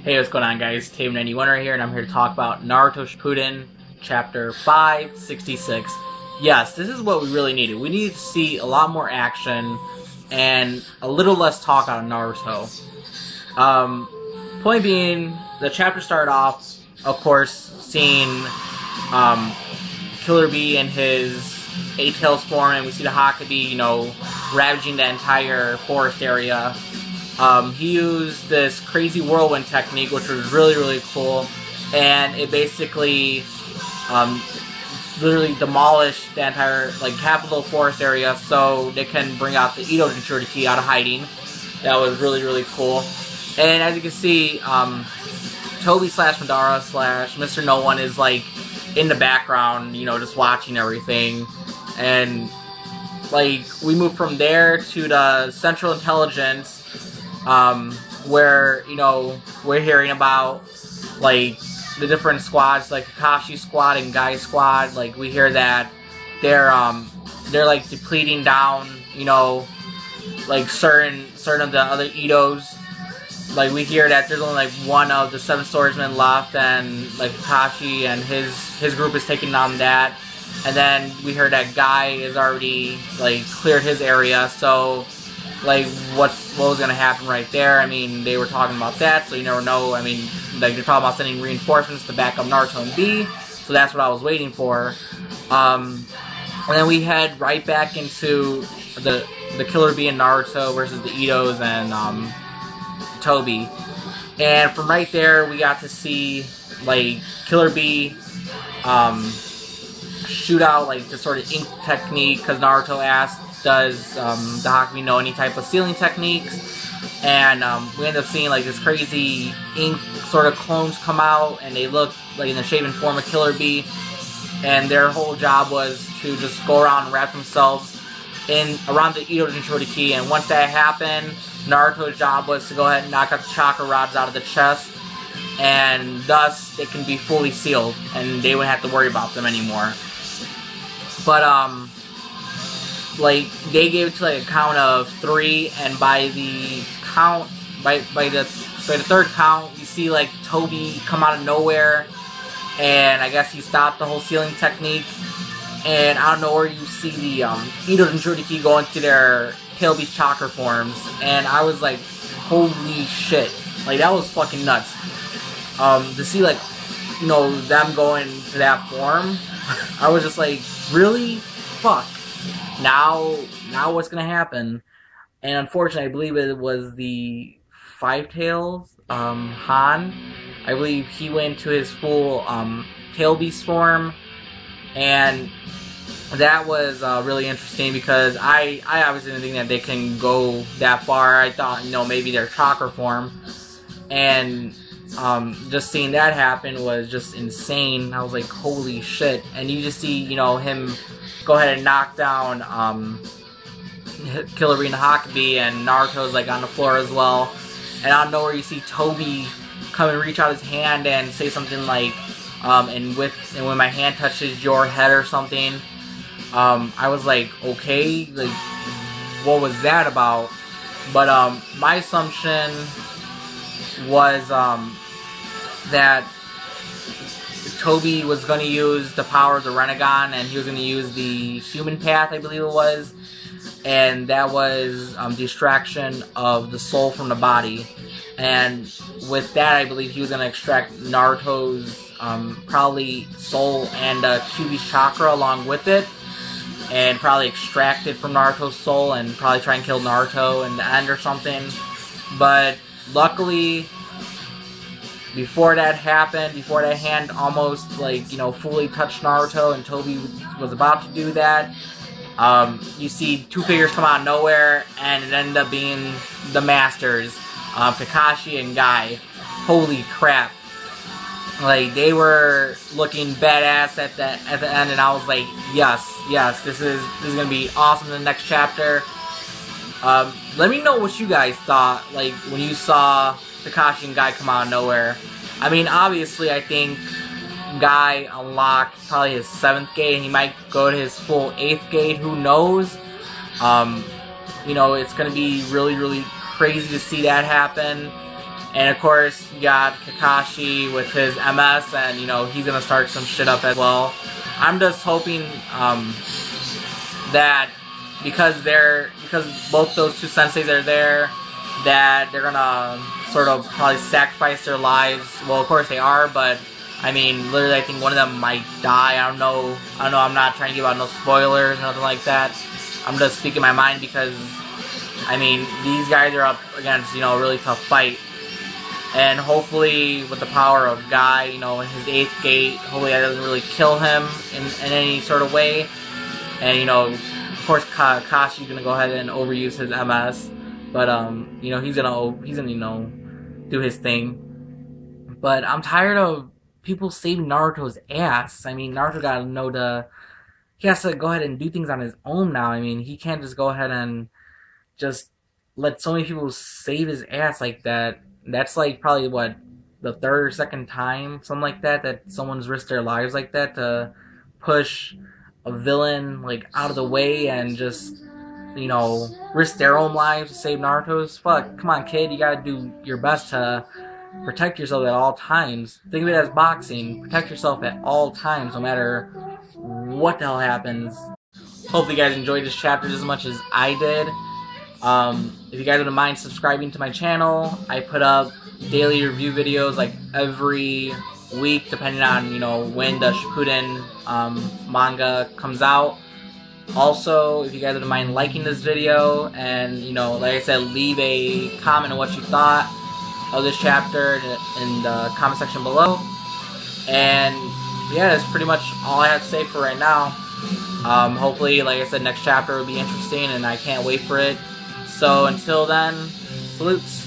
Hey, what's going on, guys? Tape91 right here, and I'm here to talk about Naruto Shippuden, Chapter 566. Yes, this is what we really needed. We needed to see a lot more action and a little less talk out of Naruto. Point being, the chapter started off, of course, seeing Killer Bee in his 8-tails form, and we see the Hakabi, ravaging the entire forest area. He used this crazy whirlwind technique, which was really, really cool, and it basically literally demolished the entire capital forest area so they can bring out the Ito Jinchuriki out of hiding. That was really, really cool. And as you can see, Toby / Madara / Mr. No One is in the background, just watching everything. And we move from there to the Central Intelligence, where we're hearing about the different squads, like Kakashi squad and Guy squad. We hear that they're depleting down certain of the other Itos. We hear that there's only one of the 7 swordsmen left, and Kakashi and his group is taking on that. And then we heard that Guy is already cleared his area, so what was gonna happen right there? I mean, they were talking about that, so you never know. I mean, they're talking about sending reinforcements to back up Naruto and B, so that's what I was waiting for. And then we head right back into the Killer Bee and Naruto versus the Itos and Toby. And from right there, we got to see Killer Bee shoot out the sort of ink technique, because Naruto asked, does the Hakabi know any type of sealing techniques? And we end up seeing this crazy ink sort of clones come out, and they look in the shape and form of Killer Bee, and their whole job was to just go around and wrap themselves around the Ito Jinchuriki. And once that happened, Naruto's job was to go ahead and knock out the chakra rods out of the chest, and thus they can be fully sealed, and they wouldn't have to worry about them anymore. But they gave it to a count of 3, and by the third count, you see Toby come out of nowhere, and I guess he stopped the whole sealing technique. And out of nowhere, you see the Ito Jinchuriki go into their Tail Beast chakra forms, and I was like, holy shit, that was fucking nuts. To see them going to that form, I was just like, really? Fuck. Now what's gonna happen? And unfortunately, I believe it was the 5-tails, Han. I believe he went to his full Tail Beast form, and that was really interesting, because I obviously didn't think that they can go that far. I thought, maybe their chakra form, and just seeing that happen was just insane. I was like, holy shit. And you just see, him go ahead and knock down Killer Bee and the Hakabi, and Naruto's on the floor as well. And out of nowhere, you see Toby come and reach out his hand and say something and when my hand touches your head or something. I was like, okay, what was that about? But my assumption was that Toby was going to use the power of the Renegon, and he was going to use the human path, I believe it was, and that was distraction of the soul from the body. And with that, I believe he was going to extract Naruto's probably soul and Kyuubi's chakra along with it, and probably extract it from Naruto's soul and probably try and kill Naruto in the end or something. But luckily, before that happened, before that hand almost fully touched Naruto and Toby was about to do that, you see 2 figures come out of nowhere, and it ended up being the Masters, Kakashi and Guy. Holy crap. They were looking badass at the end, and I was like, yes, this is gonna be awesome in the next chapter. Let me know what you guys thought, when you saw Kakashi and Guy come out of nowhere. I mean, obviously, I think Guy unlocked probably his 7th gate, and he might go to his full 8th gate, who knows. It's gonna be really, really crazy to see that happen. And of course, you got Kakashi with his MS, and you know he's gonna start some shit up as well. I'm just hoping that because both those two senseis are there, that they're gonna sort of probably sacrifice their lives. Well, of course they are, but I mean, literally, I think one of them might die. I don't know. I'm not trying to give out no spoilers, nothing like that. I'm just speaking my mind because, I mean, these guys are up against, you know, a really tough fight. And hopefully, with the power of Guy, you know, in his 8th gate, hopefully that doesn't really kill him in any sort of way. And, you know, of course, Kakashi's gonna go ahead and overuse his MS. But, you know, he's gonna, you know, do his thing. But I'm tired of people saving Naruto's ass. I mean, Naruto gotta know he has to go ahead and do things on his own now. I mean, he can't just go ahead and just let so many people save his ass like that. That's like probably what, the 3rd or 2nd time, something like that, that someone's risked their lives like that to push a villain like out of the way and just, you know, risk their own lives to save Naruto's. Fuck, come on, kid, you gotta do your best to protect yourself at all times. Think of it as boxing. Protect yourself at all times, no matter what the hell happens. Hopefully you guys enjoyed this chapter as much as I did. If you guys wouldn't mind subscribing to my channel, I put up daily review videos like every week, depending on, you know, when the Shippuden manga comes out. Also, if you guys wouldn't mind liking this video, and, you know, like I said, leave a comment on what you thought of this chapter in the comment section below. And yeah, that's pretty much all I have to say for right now. Hopefully, like I said, next chapter will be interesting, and I can't wait for it. So until then, salutes.